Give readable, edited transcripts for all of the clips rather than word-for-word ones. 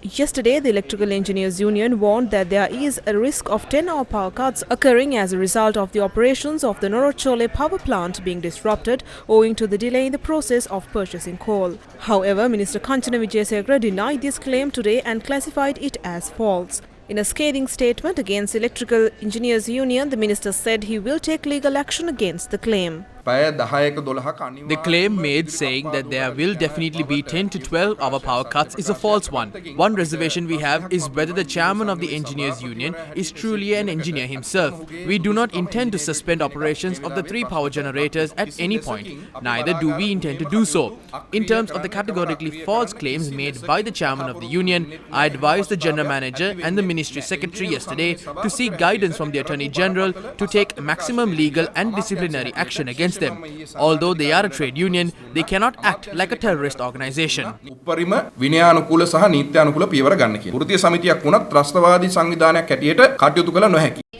Yesterday, the Electrical Engineers Union warned that there is a risk of 10-hour power cuts occurring as a result of the operations of the Norachole power plant being disrupted owing to the delay in the process of purchasing coal. However, Minister Kanchana denied this claim today and classified it as false. In a scathing statement against Electrical Engineers Union, the minister said he will take legal action against the claim. The claim made saying that there will definitely be 10 to 12 hour power cuts is a false one. One reservation we have is whether the chairman of the Engineers Union is truly an engineer himself. We do not intend to suspend operations of the 3 power generators at any point. Neither do we intend to do so. In terms of the categorically false claims made by the chairman of the union, I advised the general manager and the ministry secretary yesterday to seek guidance from the Attorney General to take maximum legal and disciplinary action against them. Although they are a trade union, they cannot act like a terrorist organization.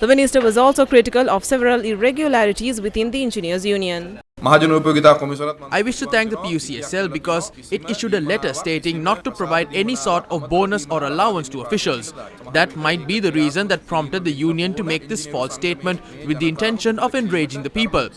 The minister was also critical of several irregularities within the Engineers Union. I wish to thank the PUCSL because it issued a letter stating not to provide any sort of bonus or allowance to officials. That might be the reason that prompted the union to make this false statement with the intention of enraging the people.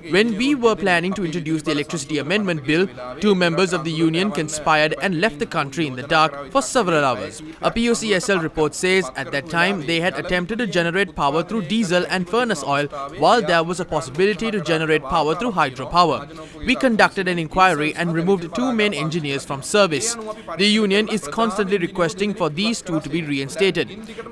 When we were planning to introduce the Electricity Amendment Bill, 2 members of the union conspired and left the country in the dark for several hours. A PUCSL report says at that time they had attempted to generate power through diesel and furnace oil while there was a possibility to generate power through hydropower. We conducted an inquiry and removed 2 main engineers from service. The union is constantly requesting for these 2 to be reinstated.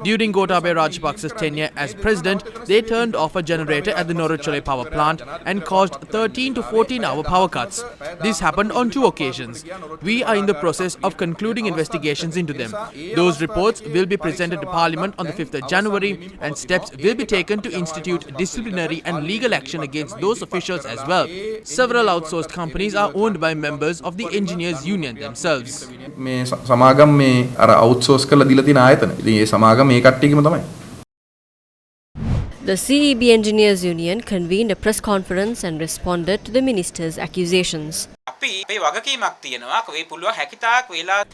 During Gotabaya Rajapaksa's tenure as president, they turned off a generator at the Norachole power plant and caused 13 to 14 hour power cuts. This happened on 2 occasions. We are in the process of concluding investigations into them. Those reports will be presented to Parliament on the 5th of January and steps will be taken to institute disciplinary and legal action against those officials as well. Several outsourced companies are owned by members of the Engineers Union themselves. The CEB Engineers Union convened a press conference and responded to the minister's accusations.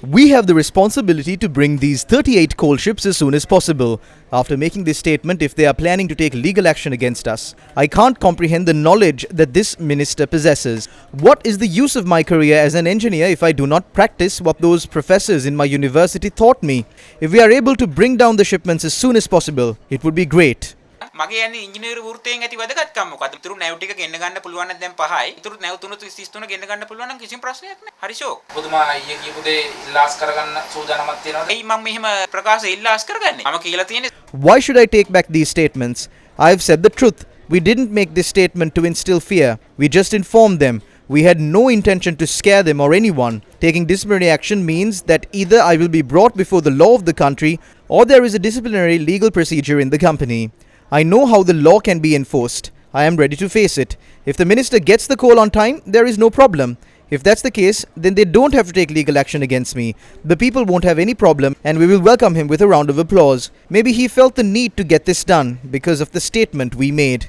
We have the responsibility to bring these 38 coal ships as soon as possible. After making this statement, if they are planning to take legal action against us, I can't comprehend the knowledge that this minister possesses. What is the use of my career as an engineer if I do not practice what those professors in my university taught me? If we are able to bring down the shipments as soon as possible, it would be great. මගේ යන්නේ ඉංජිනේරු වෘත්තයෙන් ඇති වැදගත්කම මොකද? ඉතුරු නැව් ටික ගෙන්න ගන්න පුළුවන් නම් දැන් 5යි. ඉතුරු නැව් 33 ගෙන්න ගන්න පුළුවන් නම් කිසිම ප්‍රශ්නයක් නැහැ. හරිෂෝ. ඔබතුමා ඊයේ කියපු දේ ඉල්ලාස් කරගන්න සූදානමක් තියෙනවද? එයි මම මෙහෙම ප්‍රකාශ ඉල්ලාස් කරගන්නේ. මම කියලා තියෙන්නේ. Why should I take back these statements? I've said the truth. We didn't make this statement to instill fear. We just informed them. We had no intention to scare them or anyone. Taking disciplinary action means that either I will be brought before the law of the country or there is a disciplinary legal procedure in the company. I know how the law can be enforced. I am ready to face it. If the minister gets the coal on time, there is no problem. If that's the case, then they don't have to take legal action against me. The people won't have any problem and we will welcome him with a round of applause. Maybe he felt the need to get this done because of the statement we made.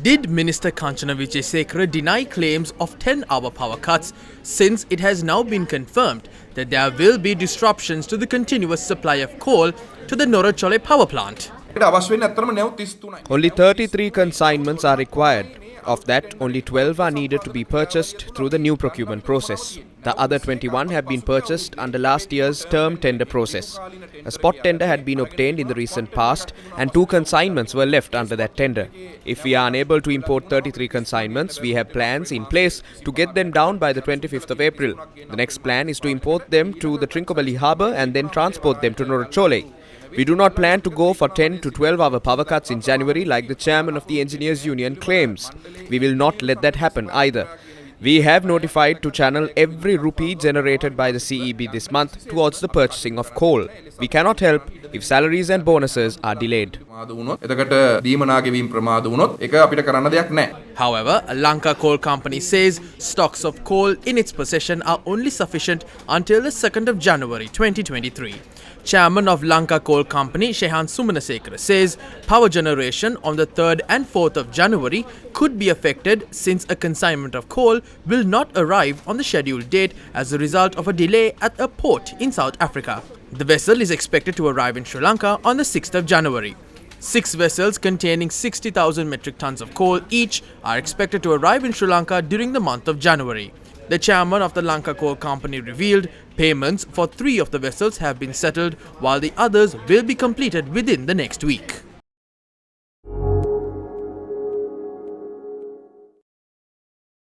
Did Minister Kanchana deny claims of 10-hour power cuts since it has now been confirmed that there will be disruptions to the continuous supply of coal to the Norachole power plant? Only 33 consignments are required. Of that, only 12 are needed to be purchased through the new procurement process. The other 21 have been purchased under last year's term tender process. A spot tender had been obtained in the recent past and 2 consignments were left under that tender. If we are unable to import 33 consignments, we have plans in place to get them down by the 25th of April. The next plan is to import them to the Trincomalee harbour and then transport them to Norachole. We do not plan to go for 10 to 12 hour power cuts in January like the chairman of the Engineers Union claims. We will not let that happen either. We have notified to channel every rupee generated by the CEB this month towards the purchasing of coal. We cannot help if salaries and bonuses are delayed. However, Lanka Coal Company says stocks of coal in its possession are only sufficient until the 2nd of January 2023. Chairman of Lanka Coal Company, Shehan Sumanasekara, says power generation on the 3rd and 4th of January could be affected since a consignment of coal will not arrive on the scheduled date as a result of a delay at a port in South Africa. The vessel is expected to arrive in Sri Lanka on the 6th of January. 6 vessels containing 60,000 metric tons of coal each are expected to arrive in Sri Lanka during the month of January. The chairman of the Lanka Coal Company revealed payments for 3 of the vessels have been settled while the others will be completed within the next week.